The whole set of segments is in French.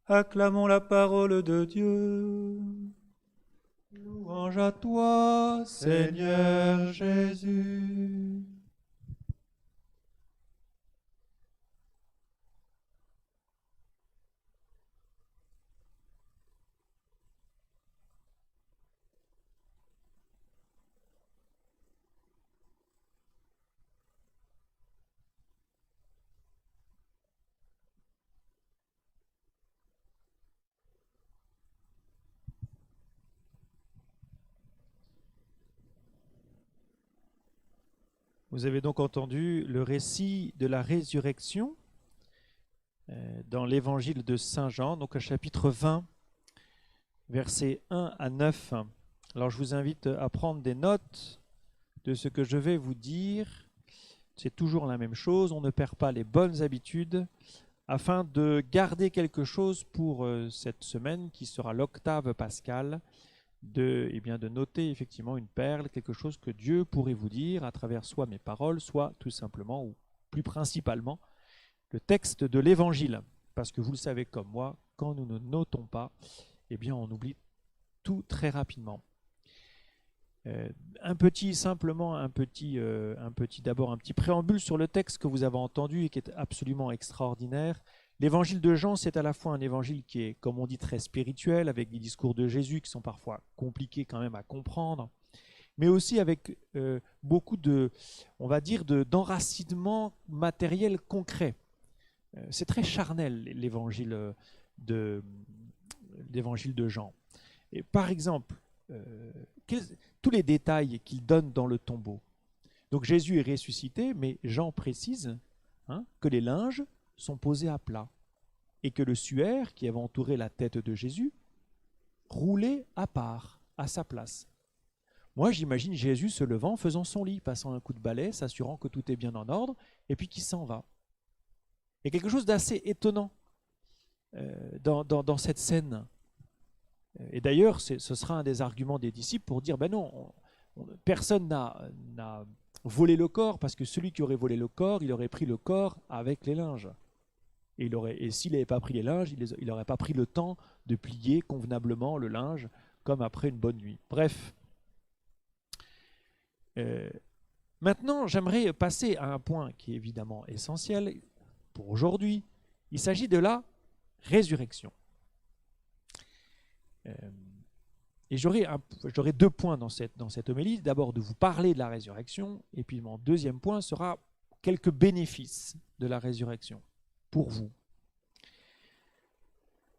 Acclamons la parole de Dieu. Louange à toi, Seigneur Jésus. Vous avez donc entendu le récit de la résurrection dans l'évangile de Saint Jean, donc au chapitre 20, versets 1 à 9. Alors je vous invite à prendre des notes de ce que je vais vous dire. C'est toujours la même chose, on ne perd pas les bonnes habitudes afin de garder quelque chose pour cette semaine qui sera l'octave pascale, de noter effectivement une perle, quelque chose que Dieu pourrait vous dire à travers soit mes paroles, soit tout simplement, ou plus principalement, le texte de l'Évangile. Parce que vous le savez comme moi, quand nous ne notons pas, eh bien on oublie tout très rapidement. D'abord un petit préambule sur le texte que vous avez entendu et qui est absolument extraordinaire. L'évangile de Jean, c'est à la fois un évangile qui est, comme on dit, très spirituel, avec des discours de Jésus qui sont parfois compliqués quand même à comprendre, mais aussi avec beaucoup on va dire, d'enracinement matériel concret. C'est très charnel, de, l'évangile de Jean. Et par exemple, tous les détails qu'il donne dans le tombeau. Donc Jésus est ressuscité, mais Jean précise que les linges sont posés à plat et que le suaire qui avait entouré la tête de Jésus roulait à part, à sa place. Moi, j'imagine Jésus se levant, faisant son lit, passant un coup de balai, s'assurant que tout est bien en ordre, et puis qu'il s'en va. Il y a quelque chose d'assez étonnant dans cette scène. Et d'ailleurs, ce sera un des arguments des disciples pour dire, ben non, personne n'a volé le corps, parce que celui qui aurait volé le corps, il aurait pris le corps avec les linges. Et s'il n'avait pas pris les linges, il n'aurait pas pris le temps de plier convenablement le linge, comme après une bonne nuit. Bref. Maintenant, j'aimerais passer à un point qui est évidemment essentiel pour aujourd'hui. Il s'agit de la résurrection. Et j'aurai 2 points dans cette homélie. D'abord, de vous parler de la résurrection, et puis mon deuxième point sera quelques bénéfices de la résurrection pour vous.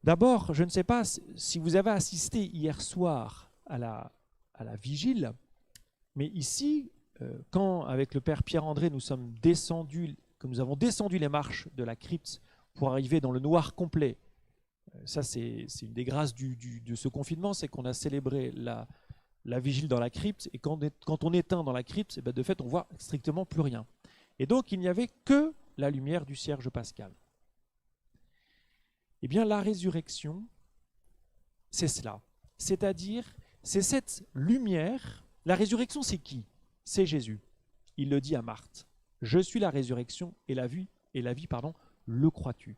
D'abord, je ne sais pas si vous avez assisté hier soir à la vigile, mais ici, quand avec le père Pierre-André nous avons descendu les marches de la crypte pour arriver dans le noir complet, ça c'est une des grâces de ce confinement, c'est qu'on a célébré la vigile dans la crypte, et quand on éteint dans la crypte, de fait on voit strictement plus rien. Et donc il n'y avait que la lumière du cierge pascal. Eh bien la résurrection, c'est cela. C'est-à-dire, c'est cette lumière. La résurrection, c'est qui? C'est Jésus. Il le dit à Marthe. Je suis la résurrection et la vie, le crois-tu?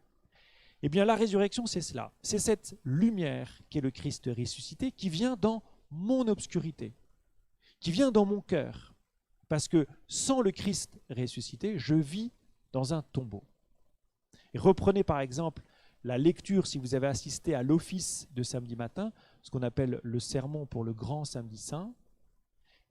Eh bien, la résurrection, c'est cela. C'est cette lumière qui est le Christ ressuscité, qui vient dans mon obscurité, qui vient dans mon cœur. Parce que sans le Christ ressuscité, je vis dans un tombeau. Et reprenez par exemple la lecture, si vous avez assisté à l'office de samedi matin, ce qu'on appelle le sermon pour le grand samedi saint.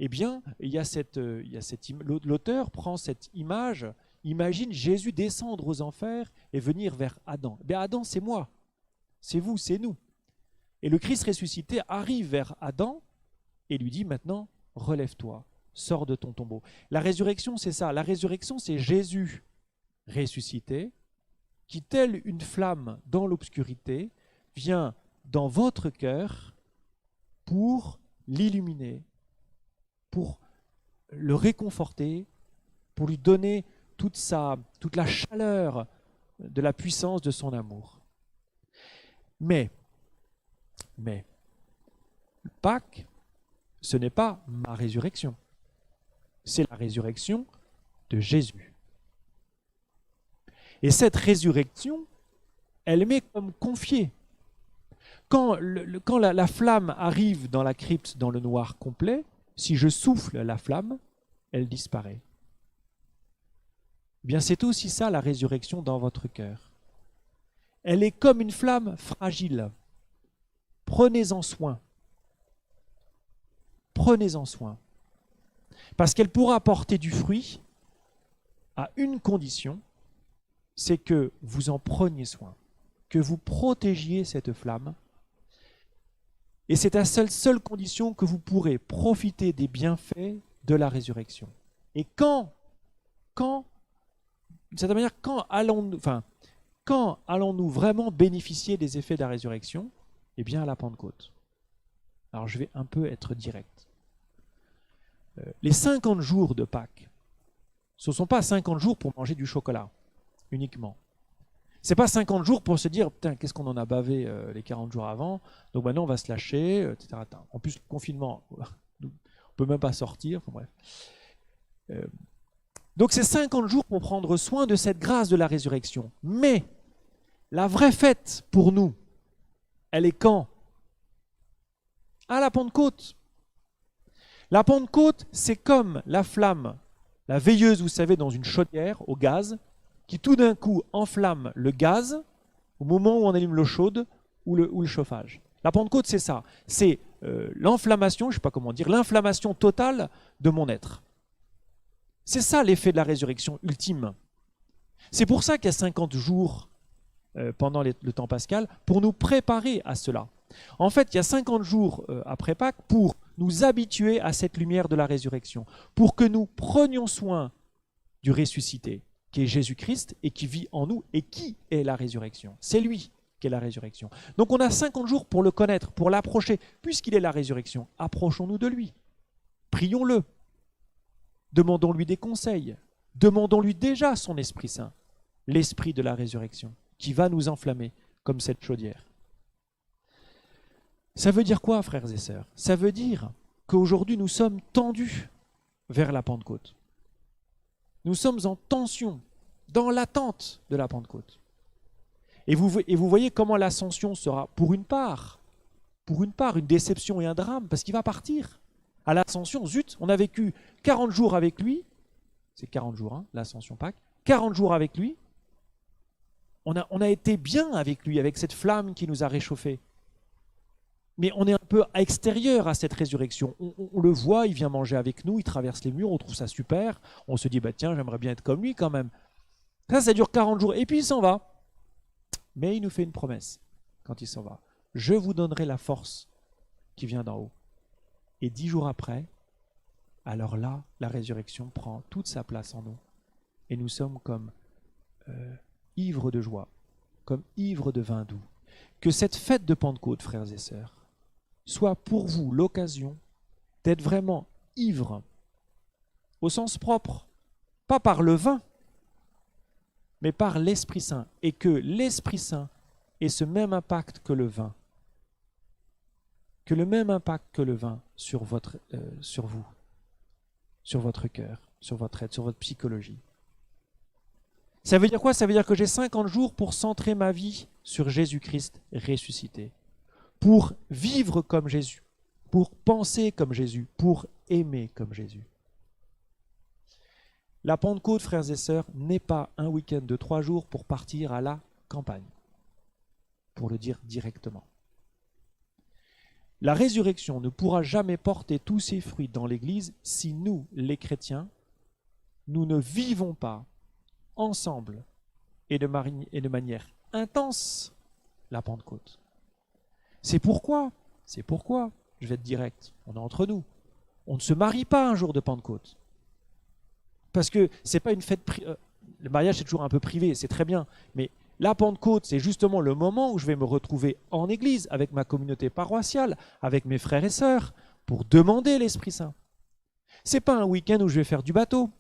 Eh bien, l'auteur prend cette image, imagine Jésus descendre aux enfers et venir vers Adam. Mais Adam, c'est moi, c'est vous, c'est nous. Et le Christ ressuscité arrive vers Adam et lui dit maintenant, relève-toi, sors de ton tombeau. La résurrection, c'est ça. La résurrection, c'est Jésus ressuscité qui, telle une flamme dans l'obscurité, vient dans votre cœur pour l'illuminer, pour le réconforter, pour lui donner toute la chaleur de la puissance de son amour. Mais, Pâques, ce n'est pas ma résurrection, c'est la résurrection de Jésus. Et cette résurrection, elle m'est comme confiée Quand la flamme arrive dans la crypte dans le noir complet, si je souffle la flamme, elle disparaît. Eh bien, c'est aussi ça la résurrection dans votre cœur. Elle est comme une flamme fragile. Prenez-en soin. Prenez-en soin. Parce qu'elle pourra porter du fruit à une condition, c'est que vous en preniez soin, que vous protégiez cette flamme. Et c'est à cette seule condition que vous pourrez profiter des bienfaits de la résurrection. Et quand d'une certaine manière, quand allons-nous vraiment bénéficier des effets de la résurrection? Eh bien, à la Pentecôte. Alors, je vais un peu être direct. Les 50 jours de Pâques, ce ne sont pas 50 jours pour manger du chocolat, uniquement. Ce n'est pas 50 jours pour se dire, putain, qu'est-ce qu'on en a bavé les 40 jours avant, donc maintenant on va se lâcher, etc. En plus, le confinement, on ne peut même pas sortir, enfin bref. Donc c'est 50 jours pour prendre soin de cette grâce de la résurrection. Mais la vraie fête pour nous, elle est quand? À la Pentecôte. La Pentecôte, c'est comme la flamme, la veilleuse, vous savez, dans une chaudière au gaz, qui tout d'un coup enflamme le gaz au moment où on allume l'eau chaude ou le chauffage. La Pentecôte, c'est ça. C'est l'enflammation, je ne sais pas comment dire, l'inflammation totale de mon être. C'est ça l'effet de la résurrection ultime. C'est pour ça qu'il y a 50 jours pendant le temps pascal pour nous préparer à cela. En fait, il y a 50 jours après Pâques pour nous habituer à cette lumière de la résurrection, pour que nous prenions soin du ressuscité, qui est Jésus-Christ et qui vit en nous et qui est la résurrection. C'est lui qui est la résurrection. Donc on a 50 jours pour le connaître, pour l'approcher. Puisqu'il est la résurrection, approchons-nous de lui. Prions-le. Demandons-lui des conseils. Demandons-lui déjà son Esprit Saint, l'Esprit de la résurrection, qui va nous enflammer comme cette chaudière. Ça veut dire quoi, frères et sœurs? Ça veut dire qu'aujourd'hui nous sommes tendus vers la Pentecôte. Nous sommes en tension, dans l'attente de la Pentecôte. Et vous voyez comment l'ascension sera, pour une part, une déception et un drame, parce qu'il va partir. À l'ascension, zut, on a vécu 40 jours avec lui, c'est 40 jours, hein, l'ascension Pâques, 40 jours avec lui, on a été bien avec lui, avec cette flamme qui nous a réchauffés. Mais on est un peu extérieur à cette résurrection. On le voit, il vient manger avec nous, il traverse les murs, on trouve ça super. On se dit, bah tiens, j'aimerais bien être comme lui quand même. Ça dure 40 jours, et puis il s'en va. Mais il nous fait une promesse quand il s'en va. Je vous donnerai la force qui vient d'en haut. Et 10 jours après, alors là, la résurrection prend toute sa place en nous. Et nous sommes comme ivres de joie, comme ivres de vin doux. Que cette fête de Pentecôte, frères et sœurs, soit pour vous l'occasion d'être vraiment ivre, au sens propre, pas par le vin, mais par l'Esprit Saint, et que l'Esprit Saint ait ce même impact que le vin, sur vous, sur votre cœur, sur votre être, sur votre psychologie. Ça veut dire quoi? Ça veut dire que j'ai 50 jours pour centrer ma vie sur Jésus-Christ ressuscité, pour vivre comme Jésus, pour penser comme Jésus, pour aimer comme Jésus. La Pentecôte, frères et sœurs, n'est pas un week-end de 3 jours pour partir à la campagne, pour le dire directement. La résurrection ne pourra jamais porter tous ses fruits dans l'Église si nous, les chrétiens, nous ne vivons pas ensemble et de manière intense la Pentecôte. C'est pourquoi, je vais être direct, on est entre nous, on ne se marie pas un jour de Pentecôte. Parce que c'est pas une fête, le mariage c'est toujours un peu privé, c'est très bien, mais la Pentecôte c'est justement le moment où je vais me retrouver en église avec ma communauté paroissiale, avec mes frères et sœurs, pour demander l'Esprit Saint. C'est pas un week-end où je vais faire du bateau.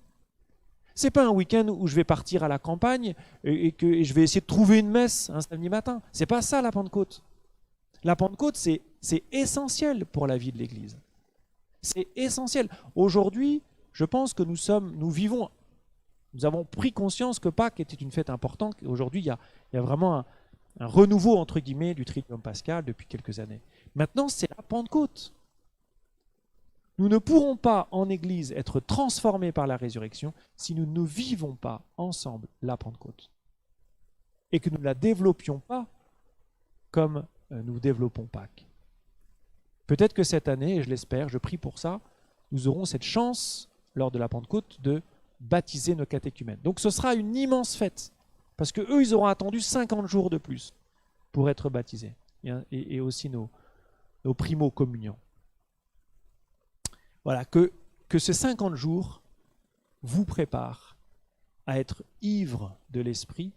C'est pas un week-end où je vais partir à la campagne et je vais essayer de trouver une messe un samedi matin. C'est pas ça la Pentecôte. La Pentecôte, c'est essentiel pour la vie de l'Église. C'est essentiel. Aujourd'hui, je pense que nous avons pris conscience que Pâques était une fête importante. Aujourd'hui, il y a vraiment un renouveau, entre guillemets, du Triduum pascal depuis quelques années. Maintenant, c'est la Pentecôte. Nous ne pourrons pas, en Église, être transformés par la résurrection si nous ne vivons pas ensemble la Pentecôte. Et que nous ne la développions pas comme nous développons Pâques. Peut-être que cette année, et je l'espère, je prie pour ça, nous aurons cette chance, lors de la Pentecôte, de baptiser nos catéchumènes. Donc ce sera une immense fête, parce qu'eux, ils auront attendu 50 jours de plus pour être baptisés, et aussi nos primo-communions. Voilà, que ces 50 jours vous préparent à être ivres de l'Esprit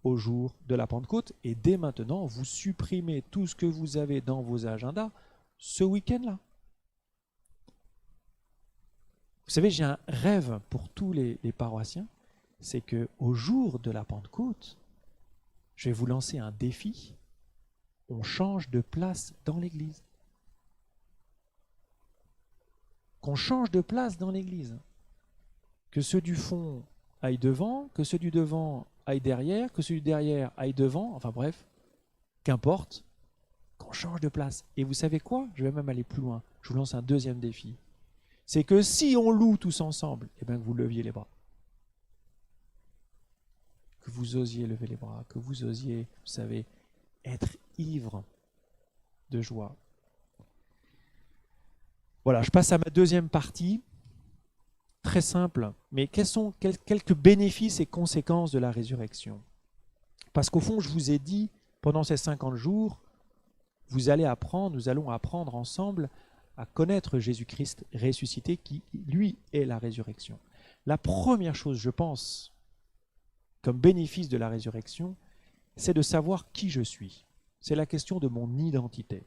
au jour de la Pentecôte, et dès maintenant, vous supprimez tout ce que vous avez dans vos agendas ce week-end-là. Vous savez, j'ai un rêve pour tous les paroissiens, c'est qu'au jour de la Pentecôte, je vais vous lancer un défi, on change de place dans l'Église. Qu'on change de place dans l'Église. Que ceux du fond aillent devant, que ceux du devant aillent derrière, que ceux du derrière aillent devant, enfin bref, qu'importe, qu'on change de place. Et vous savez quoi? Je vais même aller plus loin. Je vous lance un deuxième défi. C'est que si on loue tous ensemble, eh bien que vous leviez les bras. Que vous osiez lever les bras, que vous osiez, vous savez, être ivre de joie. Voilà, je passe à ma deuxième partie. Très simple, mais quels sont quelques bénéfices et conséquences de la résurrection? Parce qu'au fond, je vous ai dit, pendant ces 50 jours, nous allons apprendre ensemble à connaître Jésus-Christ ressuscité, qui, lui, est la résurrection. La première chose, je pense, comme bénéfice de la résurrection, c'est de savoir qui je suis. C'est la question de mon identité.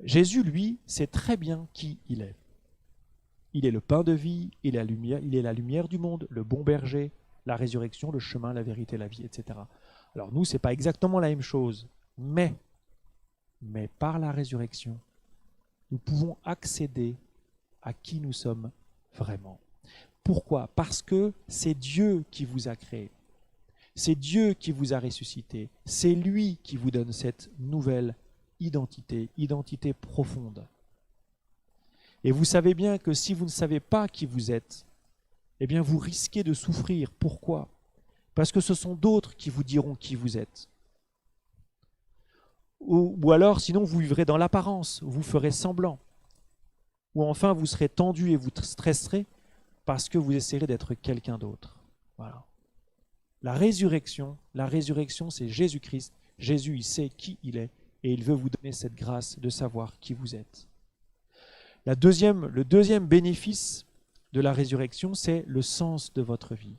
Jésus, lui, sait très bien qui il est. Il est le pain de vie, il est la lumière du monde, le bon berger, la résurrection, le chemin, la vérité, la vie, etc. Alors nous, ce n'est pas exactement la même chose, mais par la résurrection, nous pouvons accéder à qui nous sommes vraiment. Pourquoi? Parce que c'est Dieu qui vous a créé. C'est Dieu qui vous a ressuscité. C'est lui qui vous donne cette nouvelle identité profonde. Et vous savez bien que si vous ne savez pas qui vous êtes, eh bien vous risquez de souffrir. Pourquoi? Parce que ce sont d'autres qui vous diront qui vous êtes. Ou alors, sinon, vous vivrez dans l'apparence, vous ferez semblant. Ou enfin, vous serez tendu et vous stresserez parce que vous essayerez d'être quelqu'un d'autre. Voilà. La résurrection, c'est Jésus-Christ. Jésus, il sait qui il est et il veut vous donner cette grâce de savoir qui vous êtes. Le deuxième bénéfice de la résurrection, c'est le sens de votre vie.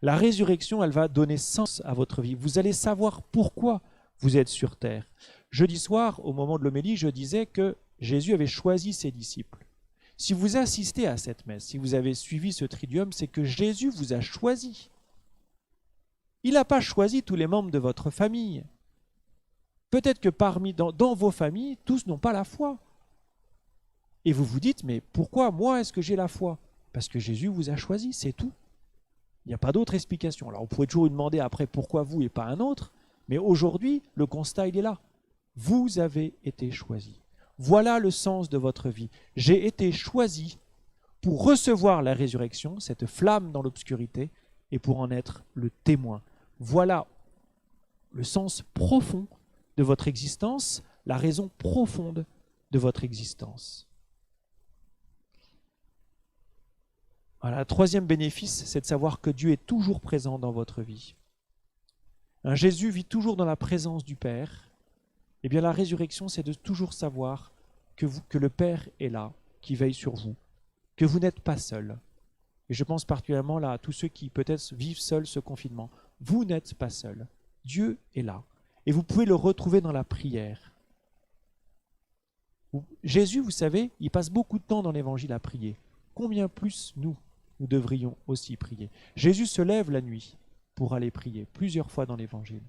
La résurrection, elle va donner sens à votre vie. Vous allez savoir pourquoi vous êtes sur terre. Jeudi soir, au moment de l'homélie, je disais que Jésus avait choisi ses disciples. Si vous assistez à cette messe, si vous avez suivi ce triduum, c'est que Jésus vous a choisi. Il n'a pas choisi tous les membres de votre famille. Peut-être que dans vos familles, tous n'ont pas la foi. Et vous vous dites, mais pourquoi moi est-ce que j'ai la foi? Parce que Jésus vous a choisi, c'est tout. Il n'y a pas d'autre explication. Alors vous pouvez toujours lui demander après pourquoi vous et pas un autre, mais aujourd'hui, le constat, il est là. Vous avez été choisi. Voilà le sens de votre vie. J'ai été choisi pour recevoir la résurrection, cette flamme dans l'obscurité, et pour en être le témoin. Voilà le sens profond de votre existence, la raison profonde de votre existence. Voilà, le troisième bénéfice, c'est de savoir que Dieu est toujours présent dans votre vie. Jésus vit toujours dans la présence du Père. Eh bien, la résurrection, c'est de toujours savoir que le Père est là, qui veille sur vous, que vous n'êtes pas seul. Et je pense particulièrement là à tous ceux qui peut-être vivent seuls ce confinement. Vous n'êtes pas seul. Dieu est là. Et vous pouvez le retrouver dans la prière. Jésus, vous savez, il passe beaucoup de temps dans l'Évangile à prier. Combien plus nous devrions aussi prier. Jésus se lève la nuit pour aller prier, plusieurs fois dans l'Évangile.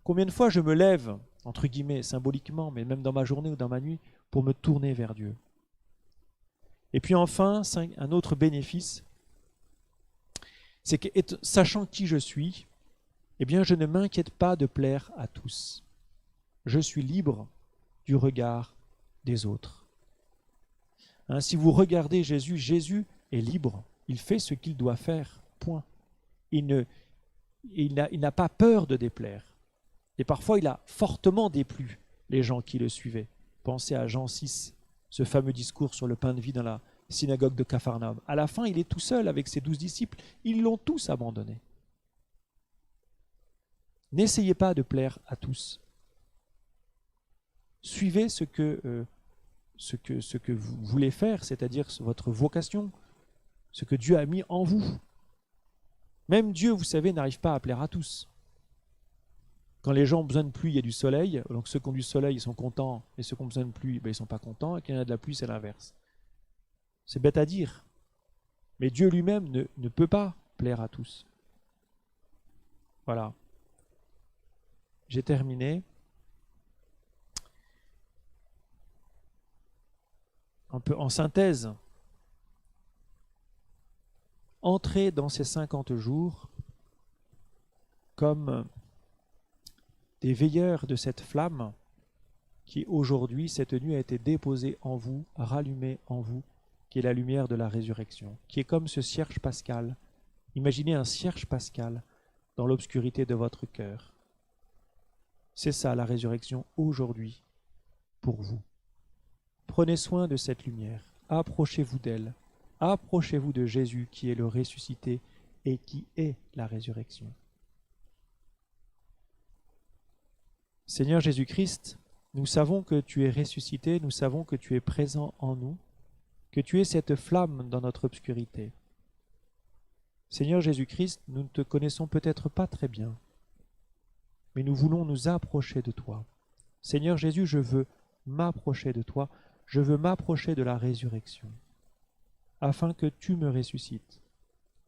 Combien de fois je me lève, entre guillemets, symboliquement, mais même dans ma journée ou dans ma nuit, pour me tourner vers Dieu. Et puis enfin, un autre bénéfice, c'est que sachant qui je suis, eh bien je ne m'inquiète pas de plaire à tous. Je suis libre du regard des autres. Hein, si vous regardez Jésus, Jésus est libre. Il fait ce qu'il doit faire, point. Il n'a pas peur de déplaire. Et parfois, il a fortement déplu les gens qui le suivaient. Pensez à Jean 6, ce fameux discours sur le pain de vie dans la synagogue de Capharnaüm. À la fin, il est tout seul avec ses 12 disciples. Ils l'ont tous abandonné. N'essayez pas de plaire à tous. Suivez ce que vous voulez faire, c'est-à-dire votre vocation, ce que Dieu a mis en vous. Même Dieu, vous savez, n'arrive pas à plaire à tous. Quand les gens ont besoin de pluie, il y a du soleil, donc ceux qui ont du soleil, ils sont contents, et ceux qui ont besoin de pluie, ben, ils ne sont pas contents, et quand il y en a de la pluie, c'est l'inverse. C'est bête à dire, mais Dieu lui-même ne peut pas plaire à tous. Voilà. J'ai terminé. Un peu en synthèse, entrez dans ces 50 jours comme des veilleurs de cette flamme qui aujourd'hui, cette nuit, a été déposée en vous, rallumée en vous, qui est la lumière de la résurrection, qui est comme ce cierge pascal. Imaginez un cierge pascal dans l'obscurité de votre cœur. C'est ça la résurrection aujourd'hui pour vous. Prenez soin de cette lumière, approchez-vous d'elle, approchez-vous de Jésus qui est le ressuscité et qui est la résurrection. Seigneur Jésus-Christ, nous savons que tu es ressuscité, nous savons que tu es présent en nous, que tu es cette flamme dans notre obscurité. Seigneur Jésus-Christ, nous ne te connaissons peut-être pas très bien, mais nous voulons nous approcher de toi. Seigneur Jésus, je veux m'approcher de toi, je veux m'approcher de la résurrection, afin que tu me ressuscites,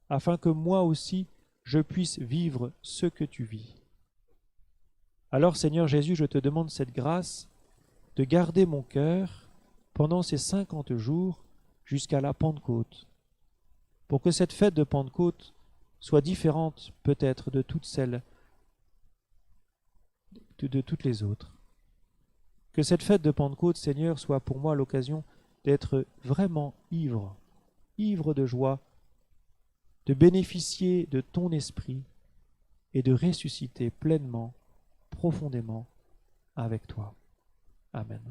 afin que moi aussi je puisse vivre ce que tu vis. Alors Seigneur Jésus, je te demande cette grâce de garder mon cœur pendant ces 50 jours jusqu'à la Pentecôte, pour que cette fête de Pentecôte soit différente peut-être de toutes celles, de toutes les autres. Que cette fête de Pentecôte, Seigneur, soit pour moi l'occasion d'être vraiment ivre de joie, de bénéficier de ton esprit et de ressusciter pleinement, profondément avec toi. Amen.